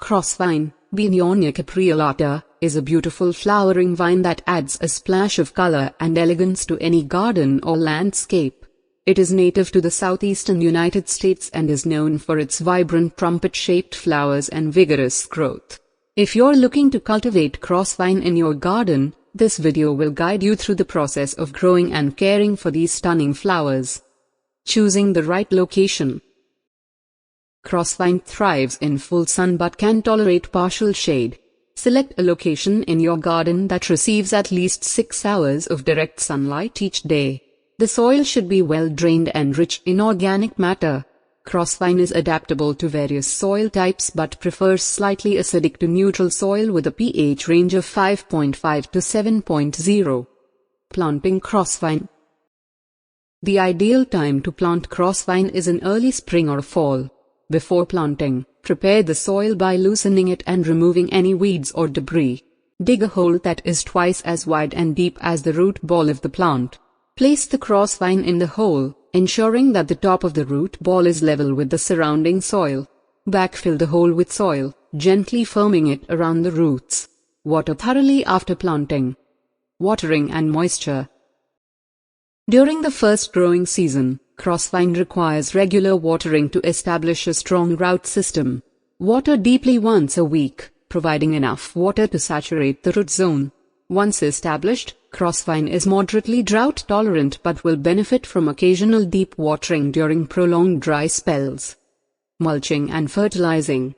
Crossvine, Bignonia capreolata, is a beautiful flowering vine that adds a splash of color and elegance to any garden or landscape. It is native to the southeastern United States and is known for its vibrant trumpet-shaped flowers and vigorous growth. If you're looking to cultivate crossvine in your garden, this video will guide you through the process of growing and caring for these stunning flowers. Choosing the right location. Crossvine thrives in full sun but can tolerate partial shade. Select a location in your garden that receives at least 6 hours of direct sunlight each day. The soil should be well drained and rich in organic matter. Crossvine is adaptable to various soil types but prefers slightly acidic to neutral soil with a pH range of 5.5 to 7.0. Planting crossvine. The ideal time to plant crossvine is in early spring or fall. Before planting, prepare the soil by loosening it and removing any weeds or debris. Dig a hole that is twice as wide and deep as the root ball of the plant. Place the crossvine in the hole, ensuring that the top of the root ball is level with the surrounding soil. Backfill the hole with soil, gently firming it around the roots. Water thoroughly after planting. Watering and moisture. During the first growing season, crossvine requires regular watering to establish a strong root system. Water deeply once a week, providing enough water to saturate the root zone. Once established, crossvine is moderately drought tolerant but will benefit from occasional deep watering during prolonged dry spells. Mulching and fertilizing.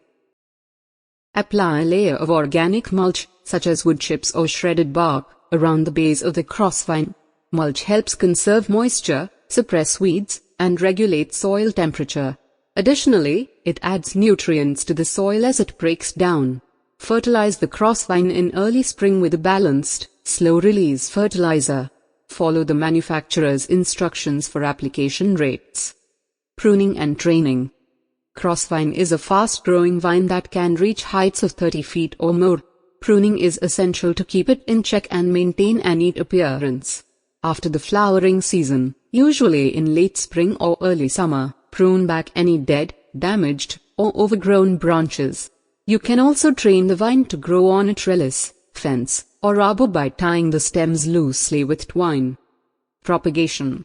Apply a layer of organic mulch, such as wood chips or shredded bark, around the base of the crossvine. Mulch helps conserve moisture, suppress weeds, and regulate soil temperature. Additionally, it adds nutrients to the soil as it breaks down. Fertilize the crossvine in early spring with a balanced, slow-release fertilizer. Follow the manufacturer's instructions for application rates. Pruning and training. Crossvine is a fast-growing vine that can reach heights of 30 feet or more. Pruning is essential to keep it in check and maintain a neat appearance. After the flowering season, usually in late spring or early summer, prune back any dead, damaged, or overgrown branches. You can also train the vine to grow on a trellis, fence, or arbor by tying the stems loosely with twine. Propagation.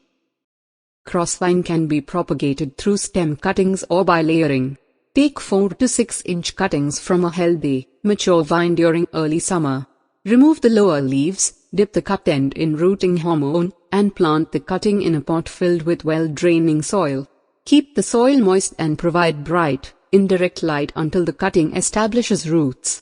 Crossvine can be propagated through stem cuttings or by layering. Take 4 to 6 inch cuttings from a healthy, mature vine during early summer. Remove the lower leaves, dip the cut end in rooting hormone, and plant the cutting in a pot filled with well-draining soil. Keep the soil moist and provide bright, indirect light until the cutting establishes roots.